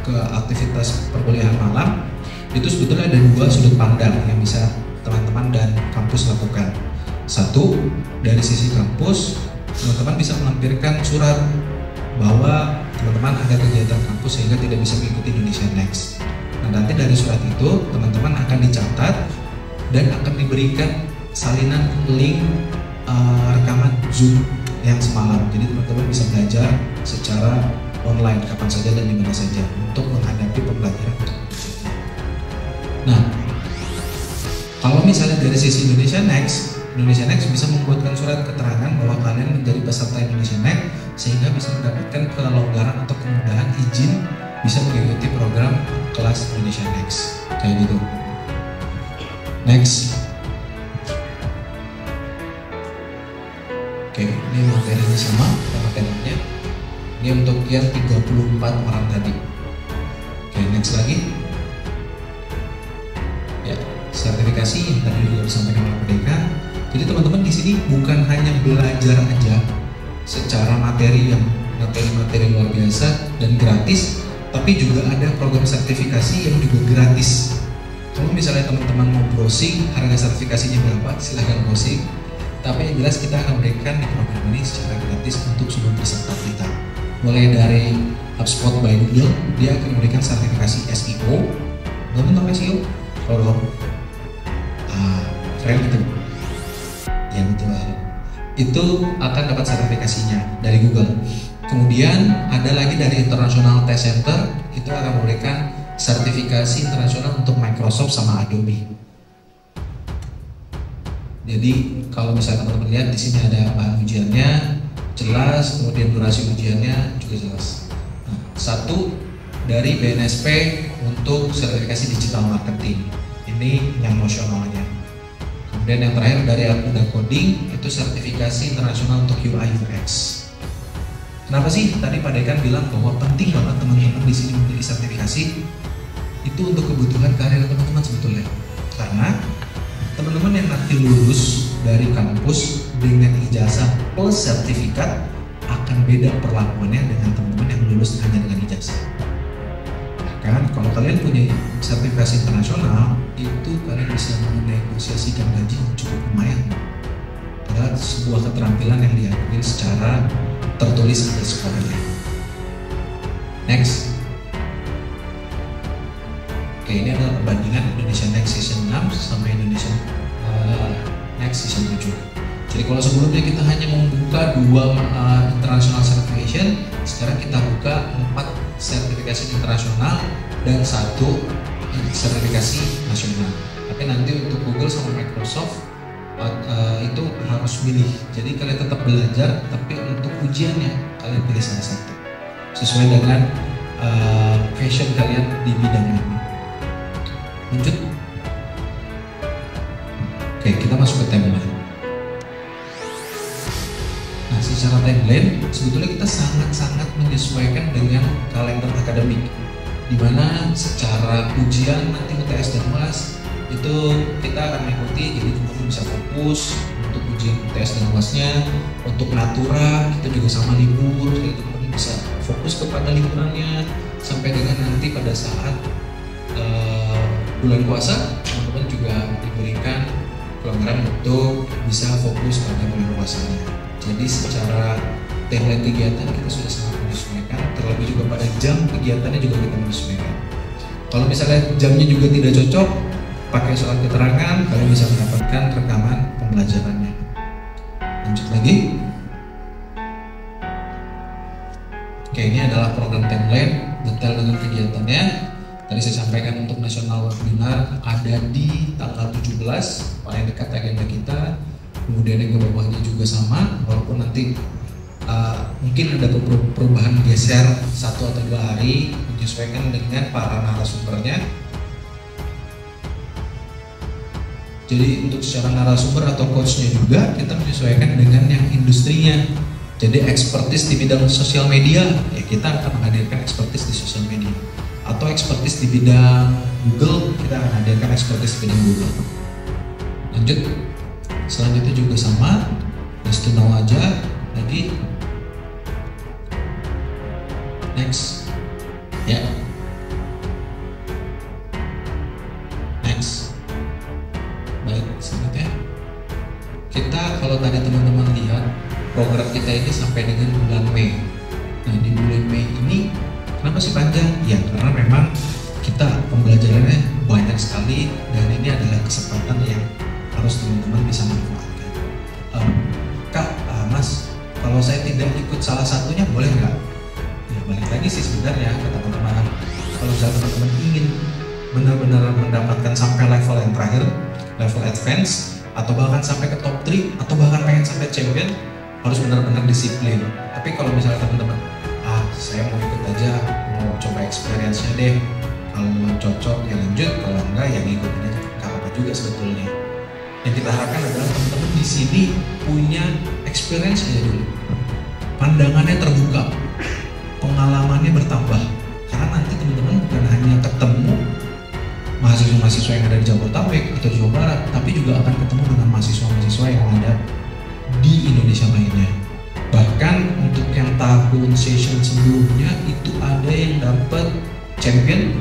ke aktivitas perkuliahan malam, itu sebetulnya ada dua sudut pandang yang bisa teman-teman dan kampus lakukan. Satu, dari sisi kampus, teman-teman bisa melampirkan surat bahwa teman-teman ada kegiatan kampus sehingga tidak bisa mengikuti Indonesia Next. Nah, nanti dari surat itu teman-teman akan dicatat dan akan diberikan salinan link rekaman Zoom yang semalam. Jadi teman-teman bisa belajar secara online kapan saja dan di mana saja untuk menghadapi pembelajaran untuk ujian. Nah, kalau misalnya dari sisi Indonesia Next bisa membuatkan surat keterangan bahwa kalian menjadi peserta Indonesia Next sehingga bisa mendapatkan kelonggaran atau kemudahan izin bisa mengikuti program kelas Indonesia Next kayak gitu. Next. Oke, ini materinya sama materinya. Ini untuk yang 34 orang tadi. Oke, next lagi. Ya, sertifikasi yang tadi juga disampaikan oleh Merdeka. Jadi teman-teman di sini bukan hanya belajar aja secara materi yang materi luar biasa dan gratis, tapi juga ada program sertifikasi yang juga gratis. Kalau misalnya teman-teman mau browsing harga sertifikasinya berapa, silahkan browsing. Tapi yang jelas kita akan berikan di program ini secara gratis untuk seluruh peserta kita. Mulai dari HubSpot by Google, dia akan memberikan sertifikasi SEO. Teman-teman tahu SEO? Kalau keren gitu. Ya betul. Itu akan dapat sertifikasinya dari Google. Kemudian ada lagi dari International Test Center, itu akan memberikan sertifikasi internasional untuk Microsoft sama Adobe. Jadi kalau misalnya teman-teman lihat di sini ada bahan ujiannya jelas, kemudian durasi ujiannya juga jelas. Nah, satu dari BNSP untuk sertifikasi digital marketing, ini yang nasionalnya. Kemudian yang terakhir dari Acuda Coding itu sertifikasi internasional untuk UI UX. Kenapa sih tadi Pak Dekan bilang bahwa penting banget teman-teman di sini memiliki sertifikasi? Itu untuk kebutuhan karir teman-teman sebetulnya. Karena teman-teman yang nanti lulus dari kampus dengan ijazah plus sertifikat akan beda perlakuannya dengan teman-teman yang lulus hanya dengan ijazah. Kan kalau kalian punya sertifikasi internasional itu kalian bisa menegosiasikan gaji yang cukup lumayan. Adalah sebuah keterampilan yang diakui secara tertulis di sekolahnya. Next. Oke, ini adalah perbandingan Indonesia Next Season 6 sama Indonesia Next Season 7. Jadi kalau sebelumnya kita hanya membuka 2 international certification, sekarang kita buka 4 sertifikasi internasional dan 1 sertifikasi nasional. Tapi nanti untuk Google sama Microsoft itu harus milih. Jadi kalian tetap belajar, tapi untuk ujiannya kalian pilih salah satu sesuai dengan passion kalian di bidang ini. Lanjut. Oke, kita masuk ke timeline. Nah, secara timeline sebetulnya kita sangat-sangat menyesuaikan dengan kalender akademik, di mana secara ujian nanti UTS dan UAS itu kita akan mengikuti, jadi teman-teman bisa fokus untuk ujian UTS dan UASnya. Untuk natura kita juga sama libur, jadi teman-teman bisa fokus kepada liburannya sampai dengan nanti pada saat bulan puasa teman-teman juga diberikan pelonggaran untuk bisa fokus pada bulan puasanya. Jadi secara timeline kegiatan kita sudah sangat menyesuaikan, terlebih juga pada jam kegiatannya juga kita menyesuaikan. Kalau misalnya jamnya juga tidak cocok, pakai surat keterangan, kalian bisa mendapatkan rekaman pembelajarannya. Lanjut lagi. Oke, ini adalah program timeline, detail dengan kegiatannya. Tadi saya sampaikan untuk nasional webinar ada di tanggal 17, paling dekat agenda kita. Kemudian yang ke bawahnya juga sama, walaupun nanti mungkin ada perubahan geser 1 atau 2 hari menyesuaikan dengan para narasumbernya. Jadi untuk secara narasumber atau coachnya juga kita menyesuaikan dengan yang industrinya. Jadi expertise di bidang sosial media, ya kita akan menghadirkan expertise di sosial media. Atau expertise di bidang Google, kita akan hadirkan expertise di bidang Google. Lanjut, selanjutnya juga sama, just to know aja lagi. Next. Ya. Next. Baik, selanjutnya. Kita kalau tadi teman-teman lihat program kita ini sampai dengan bulan Mei. Nah di bulan Mei ini kenapa sih panjang? Ya karena memang kita pembelajarannya banyak sekali dan ini adalah kesempatan yang harus teman-teman bisa manfaatkan. Kak, Mas, kalau saya tidak ikut salah satunya boleh nggak? Ya balik lagi sih sebenarnya ke teman-teman. Kalau teman-teman ingin benar-benar mendapatkan sampai level yang terakhir, level advance, atau bahkan sampai ke top 3, atau bahkan pengen sampai champion, harus benar-benar disiplin. Tapi kalau misalnya teman-teman, saya mau ikut aja, mau coba experience-nya deh, kalau cocok ya lanjut, kalau enggak ya ngikutin aja, nggak apa-apa juga sebetulnya. Yang kita harapkan adalah teman-teman di sini punya experience aja dulu, pandangannya terbuka, pengalamannya bertambah, karena nanti teman-teman bukan hanya ketemu mahasiswa-mahasiswa yang ada di Jabodetabek atau Jawa Barat, tapi juga akan ketemu dengan mahasiswa-mahasiswa yang ada di Indonesia lainnya. Bahkan untuk yang tahun session sebelumnya itu ada yang dapat champion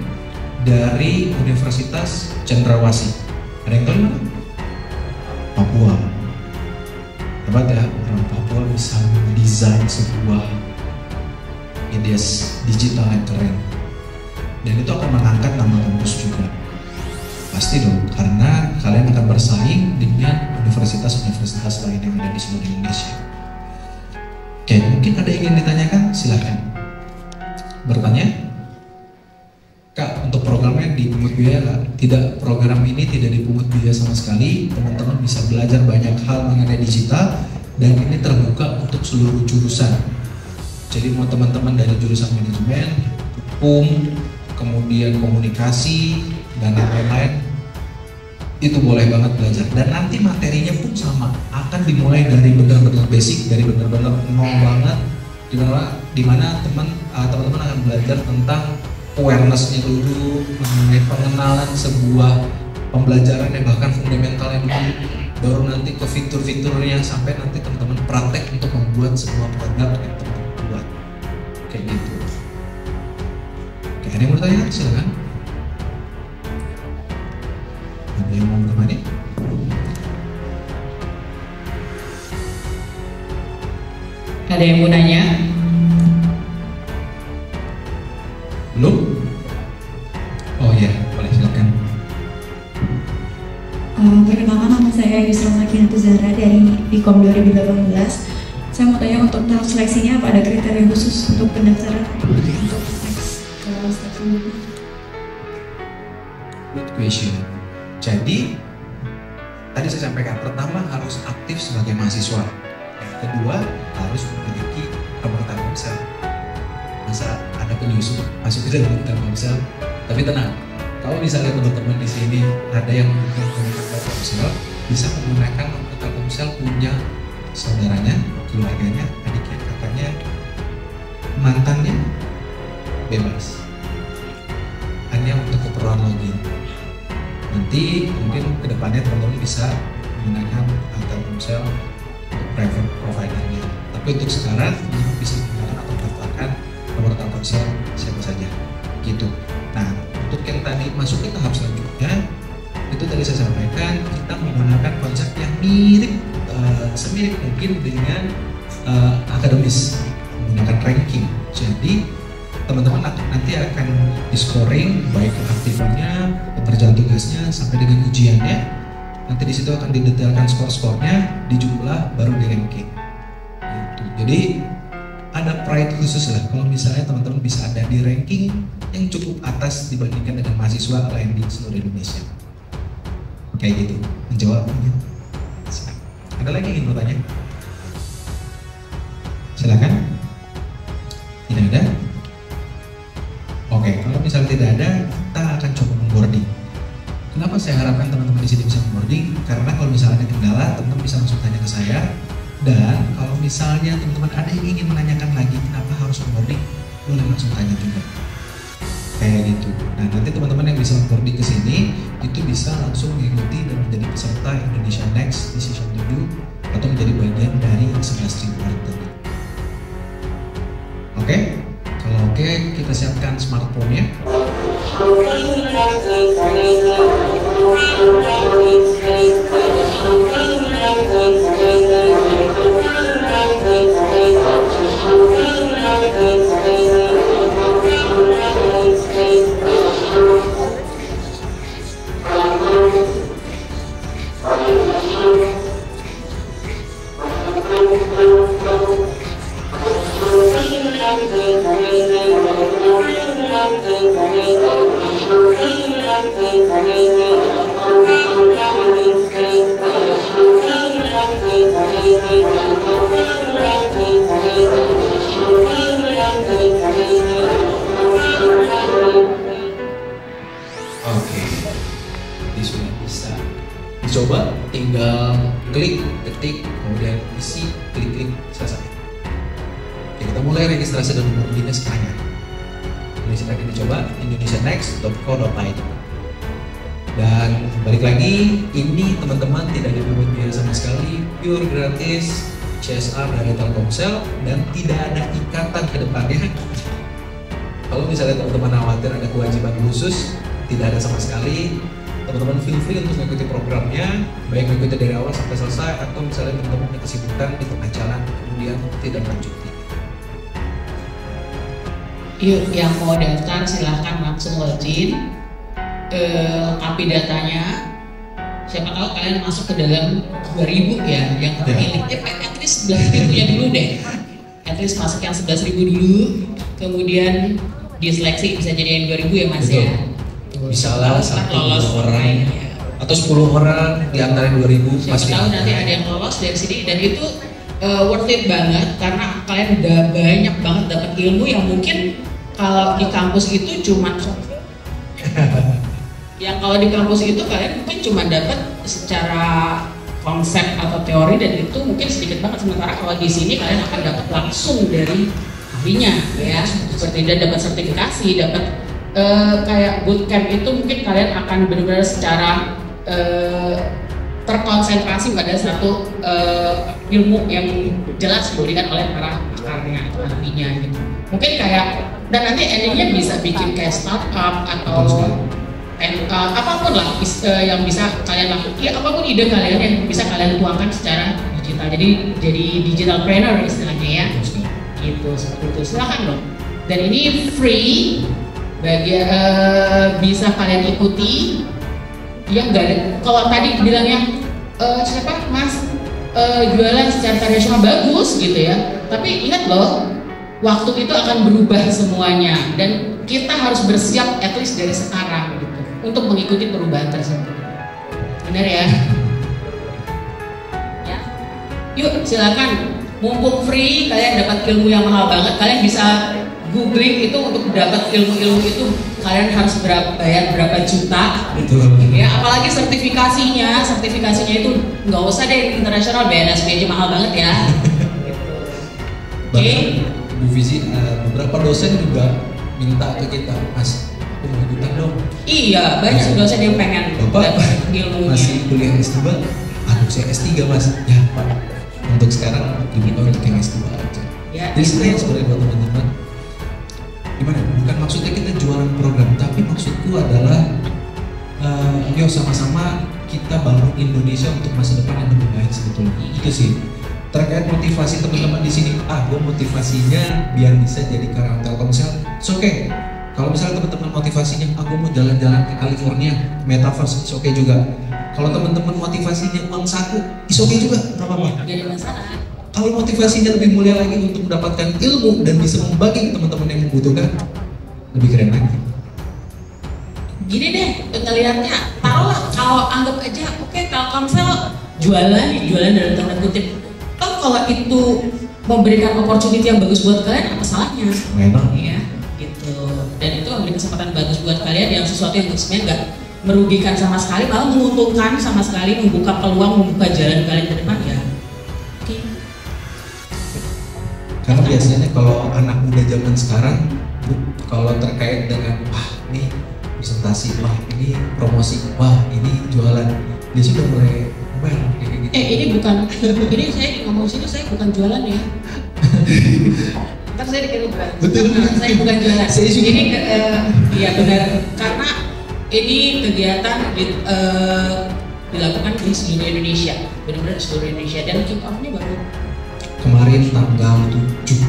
dari Universitas Cendrawasih. Ada yang tahu mana? Papua. Hebat ya, orang Papua bisa mendesain sebuah IDS digital yang keren. Dan itu akan mengangkat nama kampus juga. Pasti dong, karena kalian akan bersaing dengan universitas-universitas lain yang ada di seluruh Indonesia. Oke, mungkin ada yang ingin ditanyakan? Silahkan bertanya. Kak, untuk programnya dipungut biaya nggak? Tidak, program ini tidak dipungut biaya sama sekali. Teman-teman bisa belajar banyak hal mengenai digital dan ini terbuka untuk seluruh jurusan. Jadi mau teman-teman dari jurusan manajemen, hukum, kemudian komunikasi, dan lain-lain, itu boleh banget belajar. Dan nanti materinya pun sama, akan dimulai dari benar-benar basic, dari benar-benar nol banget, dimana teman-teman akan belajar tentang awareness-nya dulu, mengenai pengenalan sebuah pembelajaran yang bahkan fundamentalnya dulu, baru nanti ke fitur-fiturnya, sampai nanti teman-teman praktek untuk membuat sebuah produk yang teman-teman buat, kayak gitu. Oke, ada yang mau bertanya? Silakan. Ada yang mau bertanya? Ada yang mau nanya? Belum? Oh ya, boleh silakan. Perkenalkan, nama saya Yusra Makinatu Zahra dari Vkom 2018. Saya mau tanya untuk tahap seleksinya apa ada kriteria khusus untuk pendaftaran untuk next ke step selanjutnya? Good question. Jadi tadi saya sampaikan, pertama harus aktif sebagai mahasiswa, yang kedua harus memiliki nomor Telkomsel. Masa ada penyusup masuk ke dalam Telkomsel? Tapi tenang, kalau misalnya teman-teman di sini ada yang menggunakan Telkomsel, bisa menggunakan nomor Telkomsel punya saudaranya, keluarganya, adiknya, kakaknya, mantannya, bebas. Hanya untuk keperluan login. Nanti mungkin kedepannya teman-teman bisa menggunakan Telkomsel untuk private providernya. Tapi untuk sekarang teman-teman bisa menggunakan atau mendaftarkan nomor Telkomsel siapa saja, gitu. Nah, untuk yang tadi masuk ke tahap selanjutnya, itu tadi saya sampaikan kita menggunakan konsep yang mirip, semirip mungkin dengan akademis, menggunakan ranking. Jadi teman-teman nanti akan di scoring baik keaktifannya, pekerjaan tugasnya sampai dengan ujiannya. Nanti di situ akan didetailkan skor-skornya, dijumlah baru di ranking. Gitu. Jadi ada pride khusus lah kalau misalnya teman-teman bisa ada di ranking yang cukup atas dibandingkan dengan mahasiswa lain di seluruh Indonesia. Kayak gitu. Menjawab. Ada lagi yang ingin bertanya? Silakan. Tidak ada? Oke, kalau misalnya tidak ada, kita akan coba onboarding. Kenapa saya harapkan teman-teman di sini bisa onboarding? Karena kalau misalnya ada kendala, teman-teman bisa langsung tanya ke saya. Dan kalau misalnya teman-teman ada yang ingin menanyakan lagi kenapa harus onboarding, boleh langsung tanya juga. Kayak gitu. Nah, nanti teman-teman yang bisa onboarding ke sini itu bisa langsung mengikuti dan menjadi peserta Indonesia Next di Session 7 atau menjadi bagian dari 11 reward tadi. Oke? Kalau Kalau oke, kita siapkan smartphone-nya. Oke, ini sudah bisa dicoba, tinggal klik, ketik, kemudian isi, klik, selesai. Oke, kita mulai registrasi dan nomor dinas tanya. Ini silahkan dicoba, indonesianext.co.id. Dan balik lagi, ini teman-teman tidak dipungut biaya sama sekali, pure gratis, CSR dari Telkomsel, dan tidak ada ikatan ke depannya. Kalau misalnya teman-teman khawatir ada kewajiban khusus, tidak ada sama sekali. Teman-teman feel free untuk mengikuti programnya, baik mengikuti dari awal sampai selesai, atau misalnya teman-teman punya kesibukan di tengah jalan kemudian tidak lanjuti. Yuk, yang mau daftar silahkan langsung login, lengkapi datanya. Siapa tahu kalian masuk ke dalam 2000 ya yang terpilih. At least 11.000-nya dulu deh. At least masuk yang 11.000 dulu, kemudian diseleksi bisa jadi yang 2000 ya Mas. Betul. Ya. Bisa lah satu orang ya. atau 10 orang di antara 2000 Siapa pasti tahu nanti ada yang lolos dari sini, dan itu worth it banget karena kalian udah banyak banget dapat ilmu yang mungkin kalau di kampus itu cuma yang kalau di kampus itu kalian mungkin cuma dapat secara konsep atau teori, dan itu mungkin sedikit banget, sementara kalau di sini kalian akan dapat langsung dari ahlinya ya, seperti dia dapat sertifikasi, dapat kayak bootcamp itu mungkin kalian akan benar-benar secara terkonsentrasi pada satu ilmu yang jelas diberikan oleh para pakarnya atau ahlinya gitu. Mungkin kayak, dan nanti endingnya bisa bikin kayak startup atau apapun lah yang bisa kalian lakukan, ya apapun ide kalian yang bisa kalian tuangkan secara digital. Jadi digitalpreneur istilahnya ya, gitu seperti itu. Silakan dong. Dan ini free bagi bisa kalian ikuti. Yang nggak ada. Kalau tadi bilangnya siapa Mas jualan secara tradisional bagus gitu ya. Tapi ingat loh, waktu itu akan berubah semuanya dan kita harus bersiap at least dari sekarang gitu untuk mengikuti perubahan tersebut. Benar ya? Ya. Yuk silakan, mumpung free, kalian dapat ilmu yang mahal banget. Kalian bisa googling itu untuk dapat ilmu-ilmu itu kalian harus bayar berapa juta gitu. Ya, apalagi sertifikasinya itu nggak usah deh internasional, BNSP aja mahal banget ya. Oke. Bu Fizi, beberapa dosen juga minta ke kita, Mas, aku mau ikutan dong. Iya, banyak dosen yang pengen dapat ilmunya. Masih kuliah S2, aduh saya S3 Mas. Ya Pak, untuk sekarang diminta untuk yang S2 aja. Ya, jadi sebenarnya buat teman-teman, gimana? Bukan maksudnya kita jualan program, tapi maksudku adalah yuk sama-sama kita bangun Indonesia untuk masa depan yang lebih baik sebetulnya. Itu sih. Terkait motivasi teman-teman di sini, gue motivasinya biar bisa jadi karyawan Telkomsel. It's okay. Kalau misalnya teman-teman motivasinya, aku mau jalan-jalan ke California, Metaverse, it's okay juga. Kalau teman-teman motivasinya uang saku, it's okay juga, nggak apa-apa. Jadi masalah. Kalau motivasinya lebih mulia lagi untuk mendapatkan ilmu dan bisa membagi ke teman-teman yang membutuhkan, lebih keren lagi. Gini deh, ngelihatnya, taruhlah kalau anggap aja, oke, Telkomsel jualan dalam tanda kutip. Kalau itu memberikan opportunity yang bagus buat kalian, apa salahnya? Memang. Iya, gitu. Dan itu memberi kesempatan bagus buat kalian yang sesuatu yang sebenarnya nggak merugikan sama sekali, malah menguntungkan sama sekali, membuka peluang, membuka jalan kalian ke depan ya. Oke. Karena biasanya kalau anak muda zaman sekarang, kalau terkait dengan ini presentasi, ini promosi, ini jualan, dia sudah mulai ini bukan, ini saya ngomong sini saya bukan jualan ya. ntar saya dikira berat. Betul. Saya bukan juara. Saya juga. Ini iya benar, karena ini kegiatan dilakukan di seluruh Indonesia, benar-benar di seluruh Indonesia, dan kick off-nya baru Kemarin tanggal 7.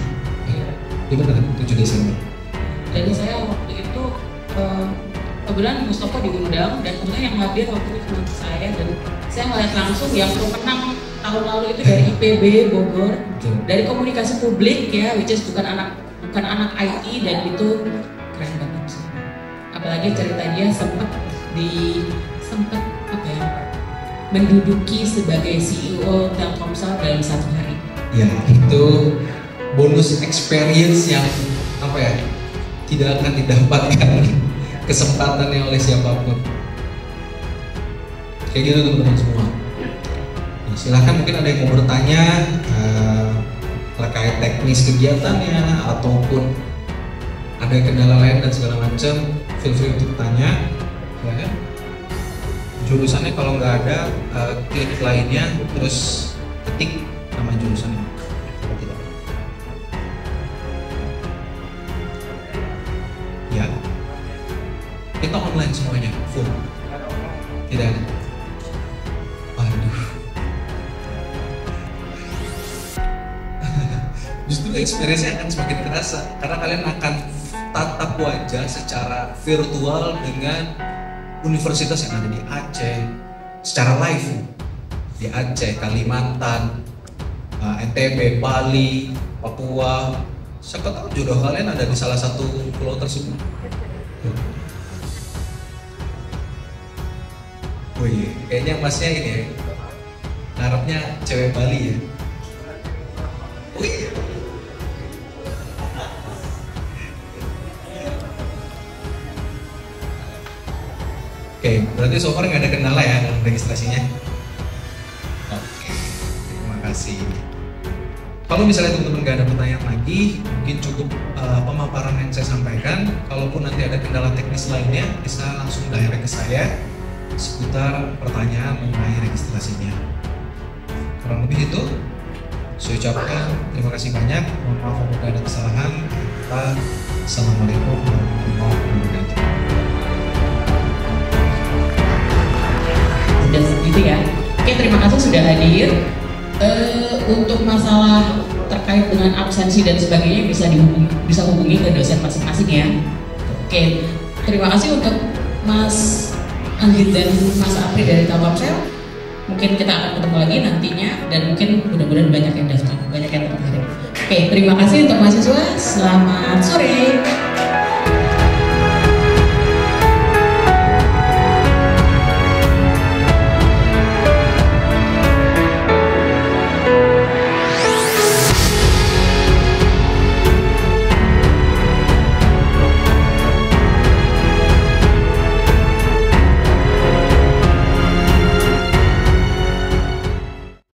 Iya benar, 7 Desember. dan saya waktu itu kebetulan Mustafa diundang dan kebetulan yang hadir waktu itu cuma saya, dan saya ngeliat langsung yang pemenang tahun lalu itu dari IPB Bogor, dari komunikasi publik ya, which is bukan anak IT, dan itu keren banget sih. Apalagi cerita dia sempat apa ya, menduduki sebagai CEO Telkomsel dalam 1 hari. Ya, itu bonus experience yang apa ya, tidak akan didapatkan kesempatannya oleh siapapun. Kayak gitu teman-teman semua. Nah, silahkan mungkin ada yang mau bertanya terkait teknis kegiatannya ataupun ada kendala lain dan segala macam, feel free untuk tanya. Silahkan. Jurusannya kalau nggak ada, klik lainnya terus ketik nama jurusannya. Kalau tidak, ya kita online semuanya, full, tidak ada. Aduh, justru experience-nya akan semakin terasa karena kalian akan tatap wajah secara virtual dengan universitas yang ada di Aceh secara live, di Aceh, Kalimantan, NTB, Bali, Papua. Siapa tahu jodoh kalian ada di salah satu pulau tersebut. Wih, kayaknya masnya ini ya, ngarepnya cewek Bali ya. Wih. Oke, berarti so far nggak ada kendala ya dalam registrasinya? Oke, terima kasih. Kalau misalnya teman-teman nggak ada pertanyaan lagi, mungkin cukup pemaparan yang saya sampaikan. Kalaupun nanti ada kendala teknis lainnya, bisa langsung direct ke saya seputar pertanyaan mengenai registrasinya. Kurang lebih itu, saya ucapkan terima kasih banyak. Mohon maaf apabila ada kesalahan. Assalamualaikum warahmatullahi wabarakatuh. Dan gitu ya. Oke, terima kasih sudah hadir. Untuk masalah terkait dengan absensi dan sebagainya bisa hubungi ke dosen masing-masing ya. Oke, terima kasih untuk Mas Anggit dan Mas Apri dari Telkomsel. Mungkin kita akan ketemu lagi nantinya dan mungkin mudah-mudahan banyak yang daftar, banyak yang tertarik. Oke, terima kasih untuk mahasiswa. Selamat sore.